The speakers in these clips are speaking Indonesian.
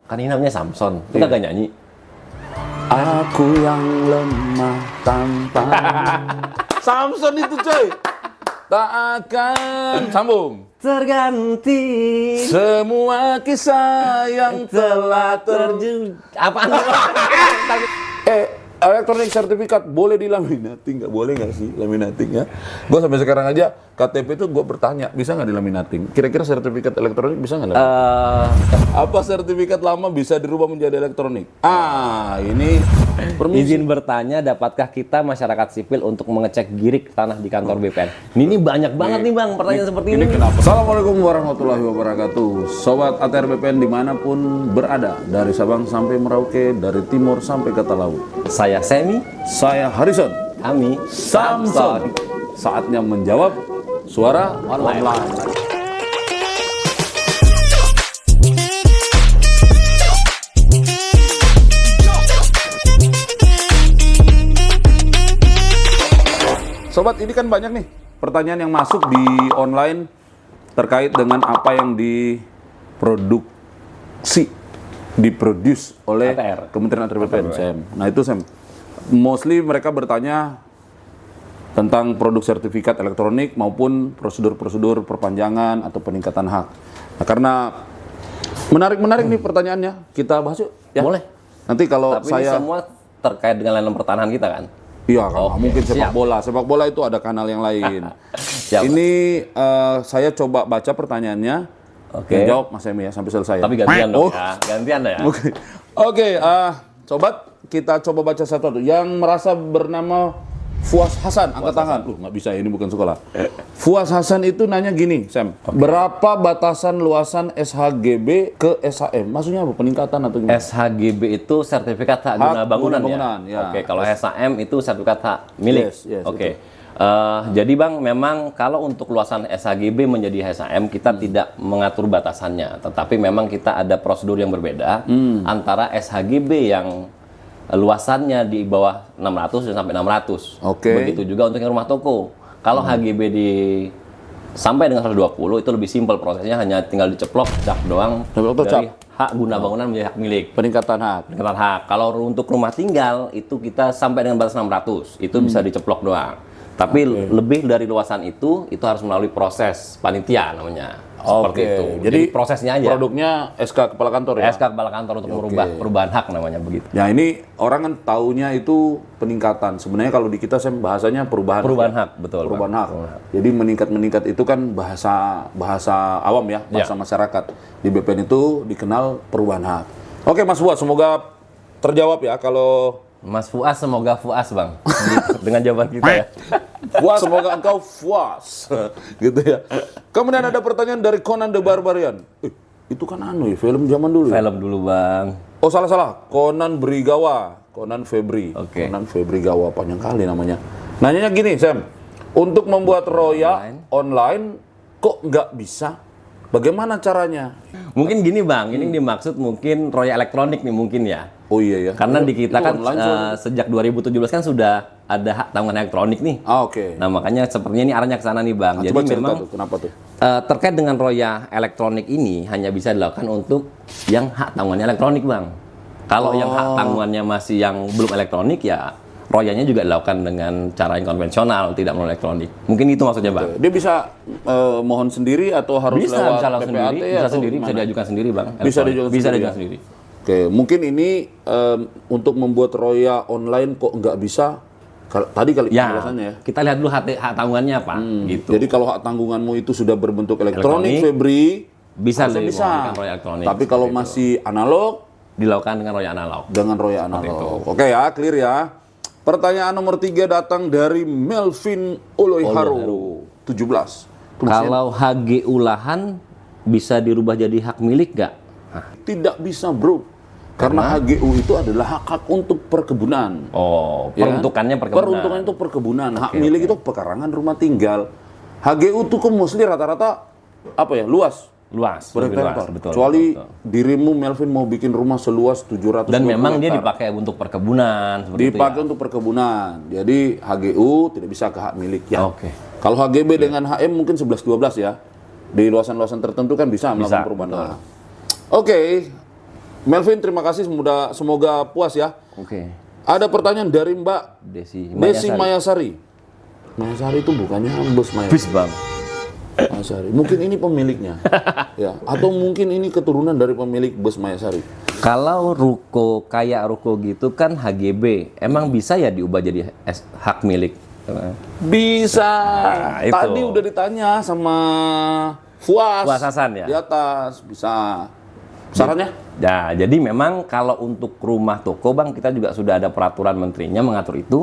Kan ini namanya Samson, itu kagak nyanyi. Aku yang lemah tanpa Samson itu coy. Tak akan sambung Terganti semua kisah yang telah terjun. Apaan? Elektronik sertifikat boleh dilaminating nggak? Boleh nggak sih laminating ya? Gue sampai sekarang aja KTP itu gue bertanya bisa nggak dilaminating? Kira-kira sertifikat elektronik bisa nggak? Apa sertifikat lama bisa dirubah menjadi elektronik? Ini permisi. Izin bertanya, dapatkah kita masyarakat sipil untuk mengecek girik tanah di kantor BPN? Ini banyak banget nih bang pertanyaan seperti ini. Kenapa? Assalamualaikum warahmatullahi wabarakatuh. Sobat ATR BPN dimanapun berada, dari Sabang sampai Merauke, dari timur sampai ke laut. Saya Semi, Saya Harrison. kami Samson. Saatnya menjawab suara online. Sobat, ini kan banyak nih pertanyaan yang masuk di online terkait dengan apa yang diproduce oleh ATR. Kementerian ATR BPN, Sam. Nah itu Sam, mostly mereka bertanya tentang produk sertifikat elektronik maupun prosedur-prosedur perpanjangan atau peningkatan hak. Nah, karena menarik nih pertanyaannya, kita bahas yuk. Ya? Boleh. Nanti kalau Tapi ini semua terkait dengan layanan pertahanan kita kan? Iya, kan Oke, mungkin sepak siap. bola. Sepak bola itu ada kanal yang lain. Siap. Ini saya coba baca pertanyaannya. Oke. Yang jawab Mas Emi ya sampai selesai. Tapi gantian Oh. dong ya, gantian ya. Oke, sobat, kita coba baca satu-satu. Yang merasa bernama Fuas Hasan, angkat tangan. Nggak bisa, ini bukan sekolah. Fuas Hasan itu nanya gini, Sam. Berapa batasan luasan SHGB ke SHM? Maksudnya apa? Peningkatan atau gimana? SHGB itu sertifikat hak guna Hak bangunan, guna bangunan, ya. ya. Oke, kalau SHM itu sertifikat hak milik. Yes, Oke. Jadi bang, memang kalau untuk luasan SHGB menjadi SHM kita tidak mengatur batasannya, tetapi memang kita ada prosedur yang berbeda antara SHGB yang luasannya di bawah 600 dan sampai 600. Oke. Begitu juga untuk yang rumah toko. Kalau HGB di sampai dengan 120 itu lebih simpel prosesnya, hanya tinggal diceplok cap doang Diceplok dari cap. hak guna bangunan menjadi hak milik. Peningkatan hak. Peningkatan hak. Kalau untuk rumah tinggal itu kita sampai dengan batas 600, itu bisa diceplok doang. Tapi lebih dari luasan itu harus melalui proses panitia namanya. Seperti itu. Jadi prosesnya aja. Produknya SK Kepala Kantor ya? SK Kepala Kantor untuk merubah perubahan hak namanya begitu. Ya ini orang kan taunya itu peningkatan. Sebenarnya kalau di kita saya bahasanya perubahan Hak, betul. perubahan Pak. hak. Jadi meningkat itu kan bahasa awam ya, bahasa masyarakat. Di BPN itu dikenal perubahan hak. Oke Mas Fuad, semoga terjawab ya. Kalau Mas Fuas, semoga Fuas bang dengan jawaban kita ya. puas, semoga engkau puas. Gitu ya. Kemudian ada pertanyaan dari Conan the Barbarian. Itu kan ya, film zaman dulu. Film dulu bang. Oh salah. Conan Brigawa, Conan Febri. Oke. Conan Febri Gawa, panjang kali namanya. Nanyanya gini, Sam. Untuk membuat roya online kok nggak bisa? Bagaimana caranya? Mungkin gini bang, ini dimaksud mungkin roya elektronik nih mungkin ya. Oh iya ya. Karena di kita Itu kan online soalnya. sejak 2017 kan sudah ada hak tanggungan elektronik nih. Oke. Nah makanya sepertinya ini arahnya ke sana nih bang. Nah, Jadi coba cerita memang tuh, kenapa tuh? terkait dengan roya elektronik ini hanya bisa dilakukan untuk yang hak tanggungannya elektronik bang. Kalau yang hak tanggungannya masih yang belum elektronik ya royanya juga dilakukan dengan cara yang konvensional, tidak melalui elektronik. Mungkin itu maksudnya bang. Dia bisa mohon sendiri atau harus Bisa lewat langsung PPAT sendiri, bisa atau sendiri, bisa gimana? diajukan sendiri bang. Bisa Elektronik. diajukan Bisa sendiri, diajukan ya? sendiri. Oke, mungkin ini untuk membuat roya online kok nggak bisa? Tadi kali Ya, penjelasannya ya. kita lihat dulu hak tanggungannya apa, gitu. Jadi kalau hak tanggunganmu itu sudah berbentuk elektronik, Elektronik, Febri, bisa harusnya lebih bisa. menggunakan roya elektronik. Tapi kalau masih analog, Dilakukan dengan roya analog. dengan roya analog. Oke ya, clear ya. Pertanyaan nomor 3 datang dari Melvin Oloiharu, 17. Itu masih- Kalau HG ulahan bisa dirubah jadi hak milik nggak? Tidak bisa bro, karena HGU itu adalah hak-hak untuk perkebunan. Oh, Ya kan? peruntukannya perkebunan. Peruntukan itu perkebunan. Hak milik itu pekarangan rumah tinggal. HGU itu kan mostly rata-rata apa ya, luas. Luas, Berhektar. lebih luas, betul. Kecuali betul. dirimu Melvin mau bikin rumah seluas 700 Dan memang dia dipakai untuk perkebunan seperti dipakai itu untuk perkebunan. Jadi HGU tidak bisa ke hak milik ya. Oke. Kalau HGB dengan HM mungkin 11-12 ya. Di luasan-luasan tertentu kan bisa melakukan Bisa, perubahan. betul. Oke. Melvin, terima kasih, semoga puas ya. Oke. Ada pertanyaan dari Mbak Desi Desi Mayasari. Mayasari itu bukannya bos Mayasari. Bis bang. Mayasari. Mungkin ini pemiliknya. Ya, atau mungkin ini keturunan dari pemilik bus Mayasari. Kalau ruko kayak ruko gitu kan HGB, emang bisa ya diubah jadi hak milik? Bisa. Itu. Tadi udah ditanya sama Fuas Hasan ya? di atas, bisa. Sarannya? Ya, jadi memang kalau untuk rumah toko bang, kita juga sudah ada peraturan menterinya mengatur itu.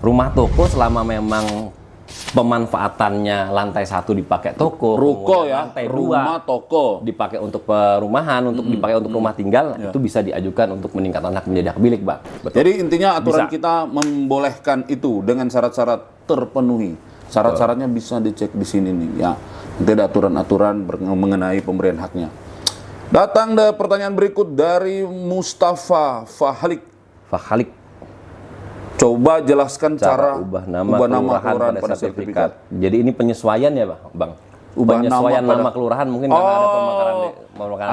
Rumah toko selama memang pemanfaatannya lantai 1 dipakai toko, Ruko kemudian ya, lantai 2 rumah toko. dipakai untuk perumahan, untuk dipakai untuk rumah tinggal, itu bisa diajukan untuk meningkatkan hak menjadi hak milik, bang. Jadi intinya aturan Bisa. kita membolehkan itu dengan syarat-syarat terpenuhi. Syarat-syaratnya bisa dicek di sini nih ya. Nanti ada aturan-aturan mengenai pemberian haknya. Datang ada pertanyaan berikut dari Mustafa Fahlik. Fahalik. Coba jelaskan cara Ubah nama kelurahan pada sertifikat. Jadi ini penyesuaian ya, bang? Ubah penyesuaian nama nama kelurahan mungkin karena ada pemekaran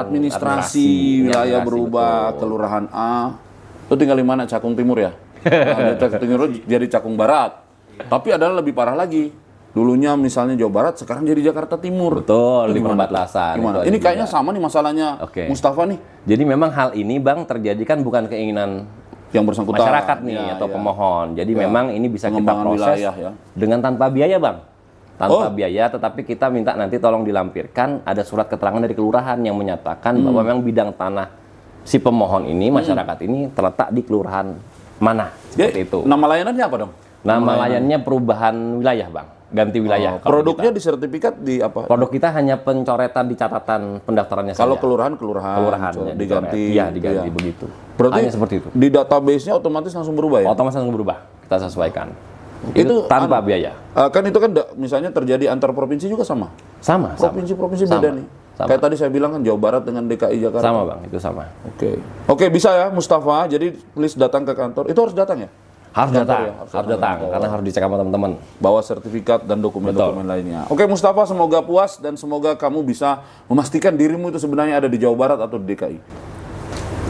administrasi wilayah berubah, betul. kelurahan A. Itu tinggal di mana? Cakung Timur ya? Nah, Cakung Timur jadi Cakung Barat. Tapi adalah lebih parah lagi. Dulunya misalnya Jawa Barat, sekarang jadi Jakarta Timur. Betul, Itu di gimana? perbatasan. Gimana? Itu Ini ada kayaknya juga. sama nih masalahnya Oke. Mustafa nih. Jadi memang hal ini, bang, terjadi kan bukan keinginan Yang bersangkutan. masyarakat nih Ya, atau ya. pemohon. Jadi Ya. memang ini bisa kita Pengembangan proses wilayah, ya. dengan tanpa biaya, bang. Tanpa Oh. biaya, tetapi kita minta nanti tolong dilampirkan ada surat keterangan dari kelurahan yang menyatakan bahwa memang bidang tanah si pemohon ini, masyarakat ini terletak di kelurahan mana. Seperti itu. Nama layanannya apa dong? Nama layannya perubahan wilayah, bang. Ganti wilayah. kalau Produknya kita. di sertifikat di apa? Produk kita hanya pencoretan di catatan pendaftarannya Kalau saja. kelurahan, kelurahannya diganti. Iya, diganti Iya. begitu. Berarti hanya seperti itu. di database-nya otomatis langsung berubah ya? Otomatis langsung berubah. Kita sesuaikan. Itu tanpa biaya. Kan itu kan misalnya terjadi antar provinsi juga sama. Sama. Provinsi-provinsi Sama. beda nih. Sama. Kayak tadi saya bilang kan Jawa Barat dengan DKI Jakarta. Sama, bang. Itu sama. Oke, bisa ya Mustafa. Jadi please datang ke kantor. Itu harus datang ya? Harus Kantor datang. ya? Harus datang. Karena harus dicek sama teman-teman. Bawa sertifikat dan dokumen-dokumen lainnya. Oke Mustafa, semoga puas dan semoga kamu bisa memastikan dirimu itu sebenarnya ada di Jawa Barat atau di DKI.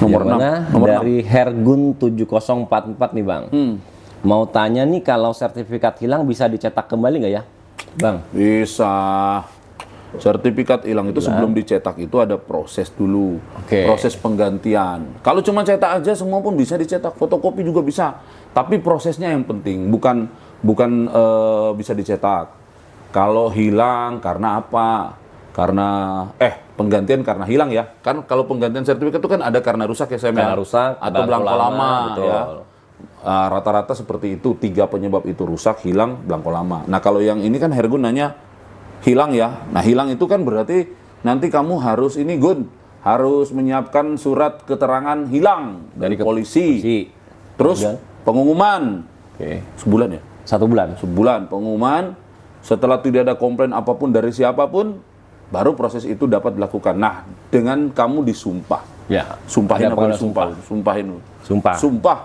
Nomor Yang 6. mana? Nomor Dari Hergun 7044 nih, bang. Mau tanya nih, kalau sertifikat hilang bisa dicetak kembali nggak ya, bang? Bisa. Sertifikat hilang itu sebelum dicetak itu ada proses dulu. Oke. Proses penggantian. Kalau cuma cetak aja semua pun bisa dicetak, fotokopi juga bisa. Tapi prosesnya yang penting, bukan bisa dicetak. Kalau hilang karena apa? Karena penggantian karena hilang ya. Kan kalau penggantian sertifikat itu kan ada karena rusak ya, Karena rusak, atau belangko lama, betul. ya. Rata-rata seperti itu, 3 penyebab itu, rusak, hilang, belangko lama. Nah kalau yang ini kan Hergun nanya hilang ya. Nah hilang itu kan berarti nanti kamu harus harus menyiapkan surat keterangan hilang dari polisi. Terus Kemudian? pengumuman Oke. sebulan ya. 1 bulan. Sebulan pengumuman. Setelah tidak ada komplain apapun dari siapapun, baru proses itu dapat dilakukan. Nah dengan kamu disumpah. Ya. Sumpahin Ada apa pengaduan disumpah? Sumpahin. Sumpah. Sumpah.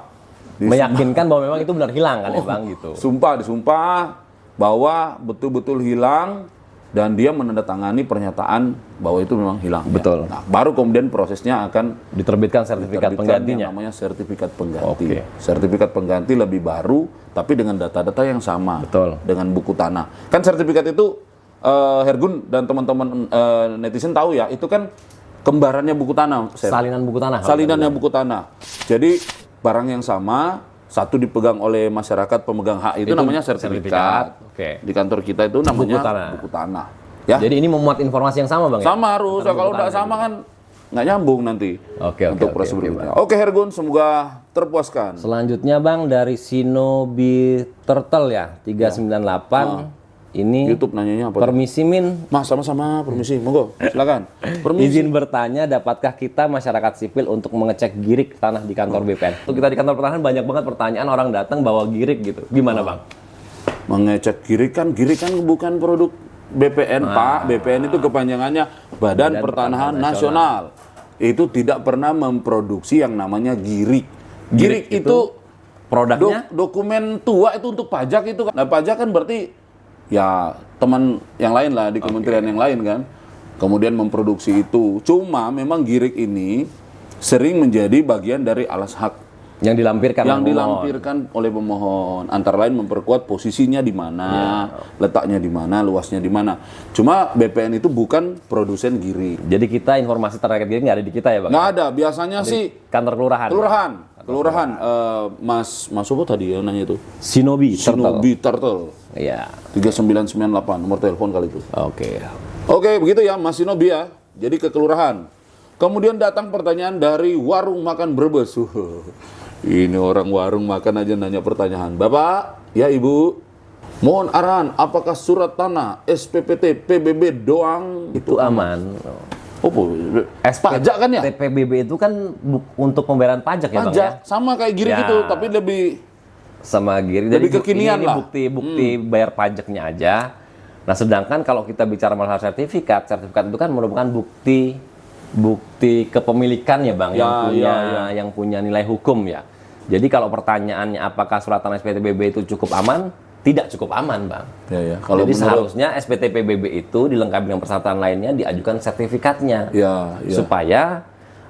Meyakinkan bahwa memang itu benar hilang kan ya, bang, gitu. Disumpah bahwa betul-betul hilang dan dia menandatangani pernyataan bahwa itu memang hilang. Betul. Nah, baru kemudian prosesnya akan Diterbitkan sertifikat diterbitkan penggantinya. yang namanya sertifikat pengganti. Oke. Sertifikat pengganti lebih baru, tapi dengan data-data yang sama. Betul. Dengan buku tanah. Kan sertifikat itu Hergun dan teman-teman netizen tahu ya, itu kan kembarannya buku tanah. Salinan buku tanah. Salinannya buku tanah. Jadi barang yang sama, satu dipegang oleh masyarakat pemegang hak itu namanya sertifikat. Oke. Di kantor kita itu namanya buku tanah. Ya. Jadi ini memuat informasi yang sama, bang? Sama harus. Kalau nggak sama kan nggak nyambung nanti. Oke, untuk proses berikutnya. Oke Hergun, semoga terpuaskan. Selanjutnya, bang, dari Shinobi Turtle ya, 398. Ini YouTube nanyanya apa? permisi min. Mas, sama-sama, permisi, monggo, silakan. Permisi. Izin bertanya, dapatkah kita masyarakat sipil untuk mengecek girik tanah di kantor BPN? Untuk kita di kantor pertanahan banyak banget pertanyaan orang datang bawa girik gitu. Gimana, bang? Mengecek girik kan bukan produk BPN, Pak. BPN itu kepanjangannya Badan Pertanahan Nasional. Itu tidak pernah memproduksi yang namanya girik. Girik itu produknya dokumen tua itu untuk pajak itu kan. Nah, pajak kan berarti ya teman yang lain lah di kementerian yang lain kan. Kemudian memproduksi itu. Cuma memang girik ini sering menjadi bagian dari alas hak yang dilampirkan yang oleh pemohon. dilampirkan oleh pemohon, antara lain memperkuat posisinya di mana, letaknya di mana, luasnya di mana. Cuma BPN itu bukan produsen giri. Jadi kita informasi terkait gini nggak ada di kita ya Bang? Nggak ada, biasanya sih Kantor kelurahan. kelurahan. Mas apa tadi ya nanya itu? Shinobi Turtle. Shinobi Turtle. Iya. 3998 nomor telepon kali itu. Oke. Oke, begitu ya Mas Shinobi ya. Jadi ke kelurahan. Kemudian datang pertanyaan dari warung makan Brebes. Ini orang warung makan aja nanya pertanyaan. Bapak, ya Ibu, mohon arahan, apakah surat tanah, SPPT, PBB doang Itu aman. Oh, pajak kan ya? PBB itu kan untuk pembayaran pajak ya Bang Pajak, ya? sama kayak giri Ya. gitu, tapi lebih Sama giri. Lebih kekinian ini lah. bukti bayar pajaknya aja. Nah, sedangkan kalau kita bicara masalah sertifikat itu kan merupakan bukti kepemilikan ya Bang, yang punya nilai hukum ya. Jadi kalau pertanyaannya apakah surat tanah SPTPBB itu cukup aman? Tidak cukup aman Bang. Ya. Jadi seharusnya SPTPBB itu dilengkapi dengan persyaratan lainnya, diajukan sertifikatnya. Ya. Supaya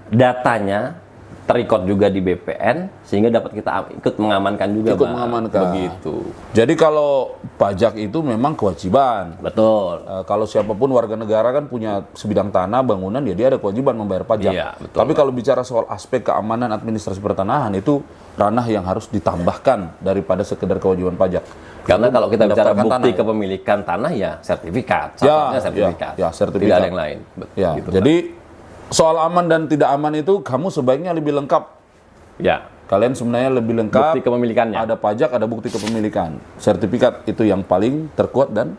datanya terikot juga di BPN sehingga dapat kita ikut mengamankan juga Ikut Bang. mengamankan. Begitu. Jadi kalau pajak itu memang kewajiban. Betul. Kalau siapapun warga negara kan punya sebidang tanah, bangunan, ya dia ada kewajiban membayar pajak. Iya, betul. Tapi kalau bicara soal aspek keamanan administrasi pertanahan, itu ranah yang harus ditambahkan daripada sekedar kewajiban pajak. Karena kalau kita bicara Mendaftarkan bukti tanah, kepemilikan tanah ya sertifikat. Ya, Satunya sertifikat. ya, sertifikat. Tidak ada yang lain. Ya, Gitu, jadi soal aman dan tidak aman itu kamu sebaiknya lebih lengkap. Bang. Ya. Kalian sebenarnya lebih lengkap. Bukti kepemilikannya. Ada pajak, ada bukti kepemilikan. Sertifikat itu yang paling terkuat dan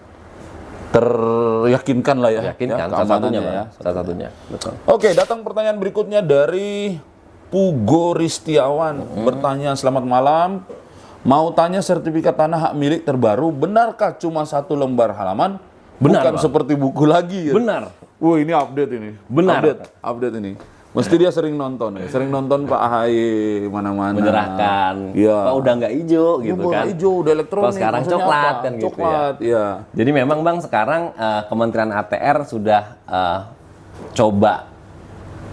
teryakinkan lah ya. Yakinkan ya, salah satunya keamanannya Bang. Salah satunya. Betul. Oke, datang pertanyaan berikutnya dari Pugo Ristiawan. Bertanya, selamat malam. Mau tanya sertifikat tanah hak milik terbaru, benarkah cuma 1 lembar halaman? Benar, Bukan Bang. seperti buku lagi ya? Benar. Wah, ini update ini. Benar. Update ini. Mesti dia sering nonton ya. Sering nonton Pak AHY mana-mana. Menyerahkan. Iya. Pak udah nggak hijau gitu Udah kan. hijau, udah elektronik. Kalau sekarang maksudnya coklat apa? kan gitu ya. Coklat, ya. Jadi memang Bang sekarang Kementerian ATR sudah coba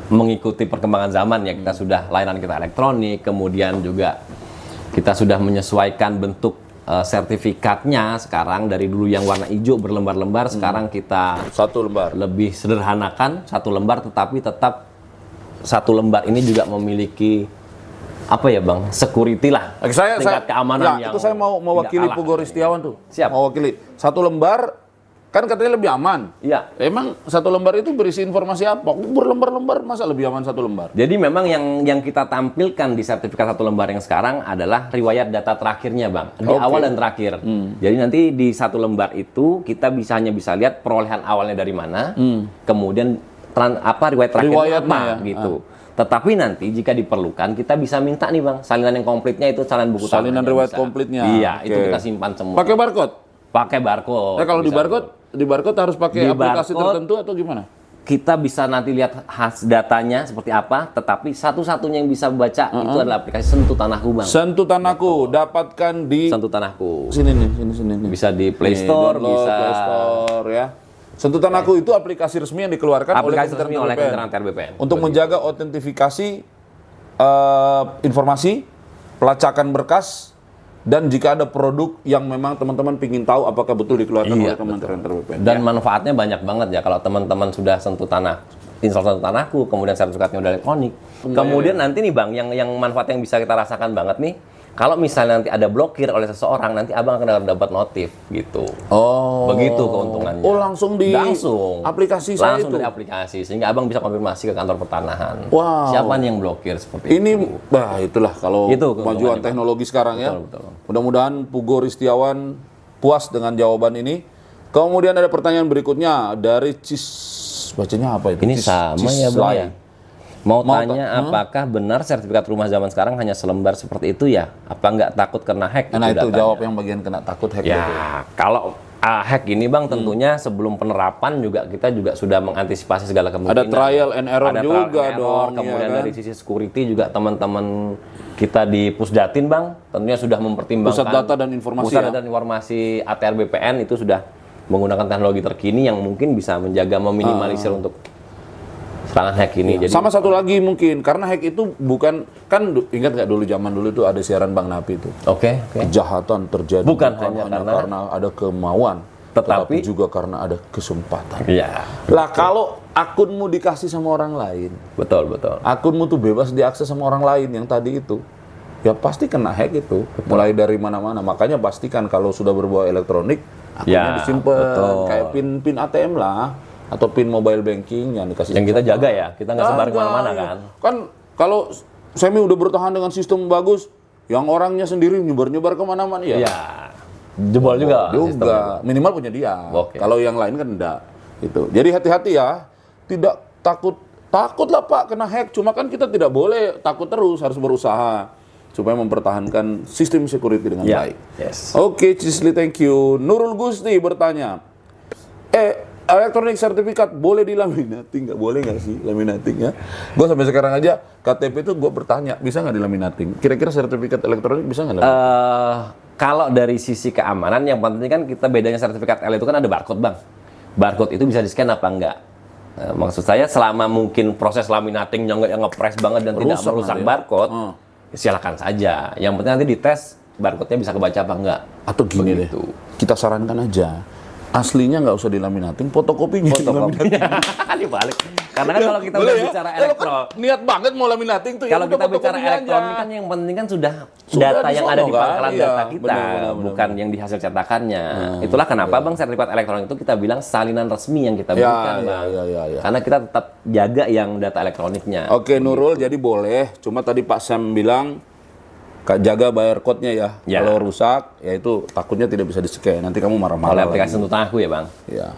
mengikuti perkembangan zaman ya. Kita sudah layanan kita elektronik, kemudian juga kita sudah menyesuaikan bentuk sertifikatnya sekarang dari dulu yang warna hijau berlembar-lembar, sekarang kita 1 lembar. lebih sederhanakan 1 lembar, tetapi tetap 1 lembar ini juga memiliki apa ya Bang, security lah, tingkat keamanan yang itu saya mau mewakili tidak kalah. Pugo Ristiawan tuh. Siap. Mewakili 1 lembar kan katanya lebih aman. Iya. Emang 1 lembar itu berisi informasi apa? Berlembar-lembar, masa lebih aman 1 lembar? Jadi memang yang kita tampilkan di sertifikat 1 lembar yang sekarang adalah riwayat data terakhirnya Bang, di Oke. awal dan terakhir. Jadi nanti di 1 lembar itu kita hanya bisa lihat perolehan awalnya dari mana, kemudian riwayat terakhirnya Riwayatnya apa ya. gitu. Tetapi nanti jika diperlukan kita bisa minta nih Bang, salinan yang komplitnya itu salinan buku Salinan tanahnya riwayat bisa. komplitnya. Iya, Oke. itu kita simpan semua. Pakai barcode? Pakai barcode. Kalau di Bisa. barcode harus pakai Di aplikasi barcode, tertentu atau gimana? kita bisa nanti lihat datanya seperti apa, tetapi satu-satunya yang bisa baca itu adalah aplikasi Sentuh Tanahku Bang. Sentuh Tanahku, dapatkan di Sentuh Tanahku. sini nih. Bisa di Play Nih, Store, download, bisa Play Store ya. Sentuh Tanahku itu aplikasi resmi yang dikeluarkan aplikasi oleh resmi oleh Kementerian ATR BPN. untuk menjaga autentifikasi informasi, pelacakan berkas, dan jika ada produk yang memang teman-teman ingin tahu apakah betul dikeluarkan Iya, oleh Kementerian ATR BPN. Dan manfaatnya banyak banget ya kalau teman-teman sudah install Sentuh Tanahku, kemudian sertifikatnya udah elektronik. Kemudian nanti nih Bang, yang manfaat yang bisa kita rasakan banget nih, kalau misalnya nanti ada blokir oleh seseorang, nanti Abang akan dapat notif gitu. Oh. Begitu keuntungannya. Oh, langsung di langsung aplikasi saya langsung itu. dari aplikasi sehingga Abang bisa konfirmasi ke kantor pertanahan. Wow. Siapa nih yang blokir seperti Ini, itu. itulah kalau Itu kemajuan keuntungannya, teknologi sekarang ya. Betul. Mudah-mudahan Pugo Ristiawan puas dengan jawaban ini. Kemudian ada pertanyaan berikutnya dari bacanya apa itu? Ini sama ya Bang ya. Mau Mau tanya apakah benar sertifikat rumah zaman sekarang hanya selembar seperti itu ya? Apa nggak takut kena hack? Nah itu datanya? jawab yang bagian kena takut hack. Ya, itu. kalau hack ini Bang tentunya sebelum penerapan kita juga sudah mengantisipasi segala kemungkinan. Ada trial and error Ada juga trial and error, dong. Kemudian ya kan? dari sisi security juga teman-teman kita di Pusdatin Bang tentunya sudah mempertimbangkan Pusat Data dan Informasi Pusat ya? Data dan Informasi ATR BPN itu sudah menggunakan teknologi terkini yang mungkin bisa menjaga meminimalisir untuk Tangan hack ini. Jadi Sama satu lagi mungkin, karena hack itu bukan, kan ingat nggak dulu zaman dulu itu ada siaran Bang Napi itu. oke. Kejahatan terjadi Bukan hanya karena ada kemauan, Tetapi juga karena ada kesempatan. Iya. Lah kalau akunmu dikasih sama orang lain, Betul. akunmu tuh bebas diakses sama orang lain yang tadi itu, ya pasti kena hack itu. Mulai dari mana-mana. Makanya pastikan kalau sudah berbau elektronik, akunnya Ya, disimpan betul. kayak pin ATM lah, atau pin mobile banking yang dikasih. Yang kita jaga ya, kita nggak sebar Jaga, kemana-mana iya. kan. Kan kalau Semi udah bertahan dengan sistem bagus, yang orangnya sendiri nyebar-nyebar kemana-mana ya. Iya. Jebol juga. sistemnya. Juga minimal punya dia. Oke. Kalau yang lain kan enggak. Itu. Jadi hati-hati ya. Tidak takut lah Pak kena hack. Cuma kan kita tidak boleh takut terus, harus berusaha supaya mempertahankan sistem security dengan Ya. baik. Yes. Oke, Cisli, thank you. Nurul Gusti bertanya, elektronik sertifikat boleh dilaminating? Nggak boleh nggak sih laminating ya? Gue sampai sekarang aja KTP itu gue bertanya, bisa nggak dilaminating? Kira-kira sertifikat elektronik bisa nggak laminating? Kalau dari sisi keamanan, yang penting kan kita bedanya sertifikat L itu kan ada barcode, Bang. Barcode itu bisa di-scan apa enggak? Maksud saya selama mungkin proses laminatingnya nggak yang nge-press banget dan tidak Rusak merusak nanti ya? barcode, silakan saja. Yang penting nanti dites barcode-nya bisa kebaca apa enggak. Atau gini begitu. deh, kita sarankan aja. Aslinya nggak usah dilaminating, fotokopinya dilaminating. Dibalik. Karena kan kalau kita Boleh udah ya? bicara Kan elektron, niat banget mau laminating tuh. kalau ya udah kita bicara fotokopinya elektronik aja. kan yang penting kan sudah Sudah data di yang sono ada di kan? pangkalan Iya, data kita, benar. bukan yang di hasil cetakannya. Itulah kenapa Bang sertifikat elektronik itu kita bilang salinan resmi yang kita berikan, Bang. ya. Karena kita tetap jaga yang data elektroniknya. Oke, Nurul, jadi boleh. Cuma tadi Pak Sam bilang jaga bayar code-nya ya. Ya. Kalau rusak, ya itu takutnya tidak bisa di-scan. Nanti kamu Oleh marah-marah. aplikasi lagi. untuk aku ya, Bang. Ya.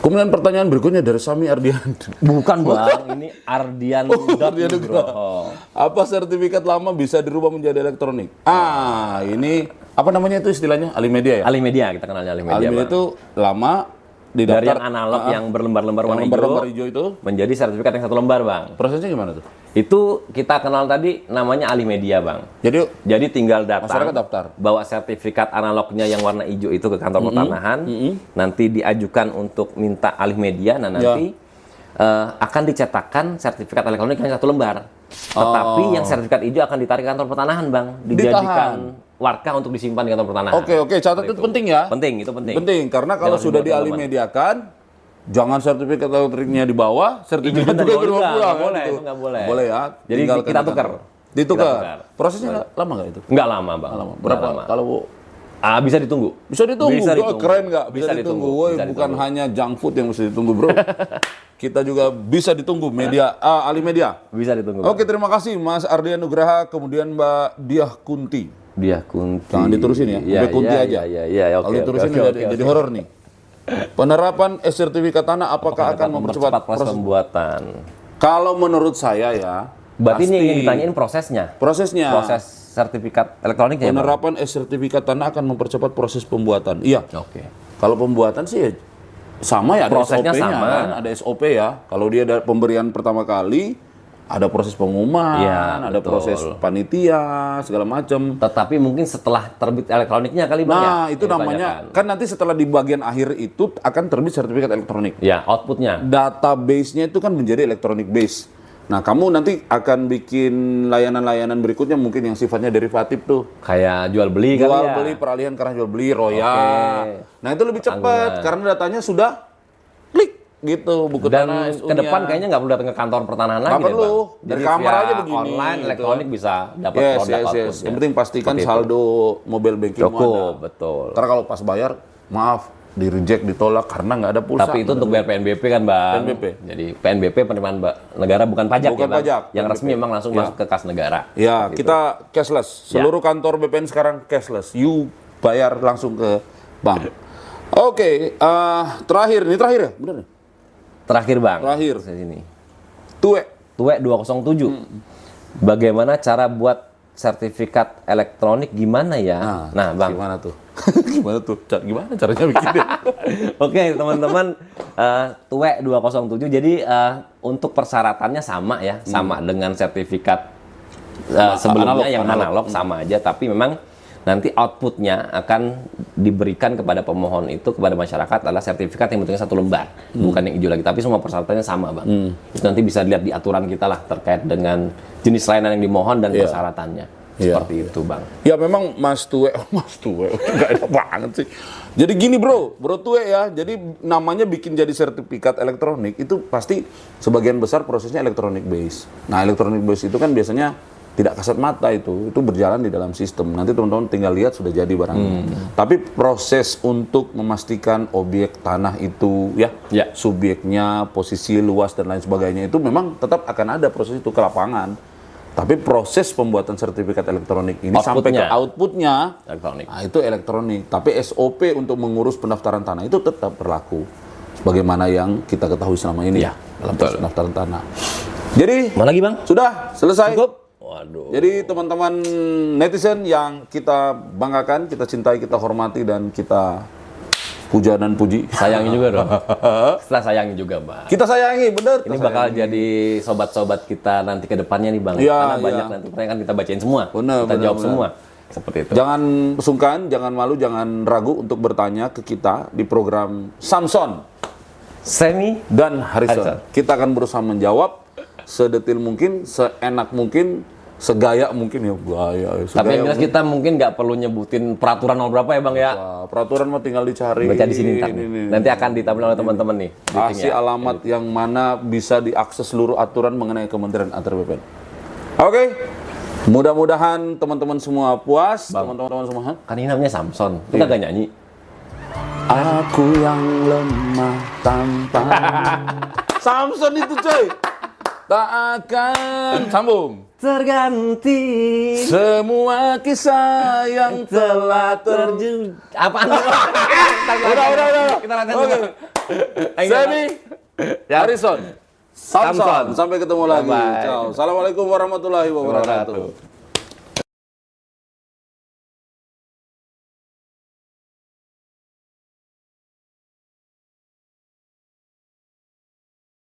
Kemudian pertanyaan berikutnya dari Sami Ardian. Bukan, Bang. Ini Ardian Ardian Nugroho. Apa sertifikat lama bisa dirubah menjadi elektronik? Ini apa namanya itu istilahnya? Alimedia ya? Alimedia, kita kenalnya Alimedia, Alimedia Bang. itu lama di Dari daftar yang analog yang berlembar-lembar warna lembar-lembar hijau, hijau itu. menjadi sertifikat yang satu lembar, Bang. Prosesnya gimana tuh? Itu kita kenal tadi namanya Alimedia, Bang. Jadi Tinggal datang, masyarakat daftar. bawa sertifikat analognya yang warna hijau itu ke kantor pertanahan, nanti diajukan untuk minta alih media, nah nanti akan dicetakkan sertifikat elektronik yang satu lembar. Tetapi yang sertifikat hijau akan ditarik ke kantor pertanahan, Bang, dijadikan warka untuk disimpan di kantor pertanahan. Oke, catat itu penting ya. Penting, itu penting. Penting karena kalau Jangan sudah dibuat dialimediakan, jangan sertifikat elektriknya dibawa, sertifikat Hijaunya juga dibawa dibawa juga, pulang. nggak kan, boleh, gitu. itu nggak boleh. Boleh ya. Jadi tinggalkan kita di tukar. kantor. Ditukar. Kita tukar. Prosesnya lama nggak itu? Nggak lama, Bang. Lama. Nggak Berapa? lama. Kalau Bisa ditunggu. bisa ditunggu, Bisa Oh, ditunggu. keren nggak? Bisa, Bisa ditunggu. ditunggu. Woi, Bisa bukan ditunggu. hanya junk food yang mesti ditunggu, bro. Kita juga bisa ditunggu media, Alimedia. Bisa ditunggu. Oke, terima kasih Mas Ardian Nugraha, kemudian Mbak Diah Kunti. Dia kunti. Jangan diterusin ya, Iya, udah kunti iya, aja. Iya, oke. Kalau diterusin jadi horor nih. Penerapan sertifikat tanah apakah akan mempercepat proses pembuatan? Kalau menurut saya ya, Berarti ini pasti yang ditanyain prosesnya. prosesnya. Proses sertifikat elektroniknya, Bang? Penerapan sertifikat tanah akan mempercepat proses pembuatan. Iya. Oke. Kalau pembuatan sih ya sama ya, ada Prosesnya SOP-nya sama. kan, ada SOP ya. Kalau dia ada pemberian pertama kali, ada proses pengumuman, Iya, ada betul. proses panitia, segala macam. Tetapi mungkin setelah terbit elektroniknya kali, Bang, ya? Nah, itu Yang namanya ditanyakan. kan nanti setelah di bagian akhir itu akan terbit sertifikat elektronik. Ya, outputnya. Database-nya itu kan menjadi electronic base. Nah, kamu nanti akan bikin layanan-layanan berikutnya mungkin yang sifatnya derivatif tuh. Kayak jual beli kali Jual ya. beli, peralihan karena jual beli, royal. Oke. Nah, itu lebih cepat karena datanya sudah klik gitu buku Dan tanah ke depan kayaknya nggak perlu datang ke kantor pertanahan lagi Nggak deh, Bang. perlu. Dari Jadi kamar via aja begini, online, gitu. elektronik bisa dapat yes, produk yes. outputnya. Yang penting pastikan Seperti itu. saldo mobile banking Cukup, betul. Karena kalau pas bayar, maaf, di reject, ditolak karena nggak ada pulsa. Tapi itu untuk bayar PNBP kan, Bang. PNBP. Jadi PNBP penerimaan negara bukan pajak Bukan ya, Bang. pajak, Yang PNBP. resmi memang langsung masuk ke kas negara. Ya, Seperti kita cashless. Seluruh kantor BPN sekarang cashless. You bayar langsung ke bank. Oke, terakhir ya, bener nih. Terakhir, Bang. Terakhir. Di sini. Tuwe. Tuwe 207. Bagaimana cara buat sertifikat elektronik gimana ya? Nah, Bang. Gimana tuh? Gimana tuh? Gimana caranya bikinnya? Oke, teman-teman, Tuwe 207. Jadi untuk persyaratannya sama ya, sama dengan sertifikat sebelumnya analog, yang analog sama aja, tapi memang nanti outputnya akan diberikan kepada pemohon itu, kepada masyarakat adalah sertifikat yang bentuknya 1 lembar, bukan yang hijau lagi, tapi semua persyaratannya sama, Bang. Itu nanti bisa dilihat di aturan kita lah terkait dengan jenis layanan yang dimohon dan persyaratannya. Seperti itu, Bang. Ya memang Mas Tue nggak enak banget sih. Jadi gini bro Tue ya, jadi namanya bikin jadi sertifikat elektronik itu pasti sebagian besar prosesnya elektronik base. Nah elektronik base itu kan biasanya tidak kasat mata, itu berjalan di dalam sistem. Nanti teman-teman tinggal lihat sudah jadi barangnya. Tapi proses untuk memastikan objek tanah itu subjeknya, posisi luas dan lain sebagainya itu memang tetap akan ada proses itu ke lapangan. Tapi proses pembuatan sertifikat elektronik ini sampai ke outputnya elektronik. Nah, itu elektronik. Tapi SOP untuk mengurus pendaftaran tanah itu tetap berlaku. Sebagaimana yang kita ketahui selama ini dalam proses pendaftaran tanah. Jadi, mana lagi, Bang? Sudah selesai. Cukup? Waduh. Jadi teman-teman netizen yang kita banggakan, kita cintai, kita hormati, dan kita puja dan puji. Sayangi juga dong. Setelah sayangi juga, Bang. Kita sayangi, bener. Ini bakal jadi sobat-sobat kita nanti ke depannya nih, Bang. Iya, Karena banyak nanti pertanyaan kan kita bacain semua. Kita jawab semua. Seperti itu. Jangan sungkan, jangan malu, jangan ragu untuk bertanya ke kita di program Samson, Semi, dan Harrison. Kita akan berusaha menjawab sedetil mungkin, seenak mungkin, segaya mungkin ya. Tapi yang jelas kita mungkin nggak perlu nyebutin peraturan nomor berapa ya, Bang ya. Wah, peraturan mah tinggal dicari. Baca di sini ntar. Nanti akan ditampilkan oleh teman-teman nih. Kasih alamat yang mana bisa diakses seluruh aturan mengenai Kementerian Antar BPN. Oke. Mudah-mudahan teman-teman semua puas. Teman-teman semua. Kan ini namanya Samson. Kita gak nyanyi. Aku yang lemah tanpa. Samson itu coy. Tak akan sambung. Terganti Semua kisah yang telah terjun. Apaan? Udah. Kita latihan. Oke. Semi, Harrison, Samson. Sampai ketemu lagi. Bye-bye. Ciao. Assalamualaikum warahmatullahi wabarakatuh.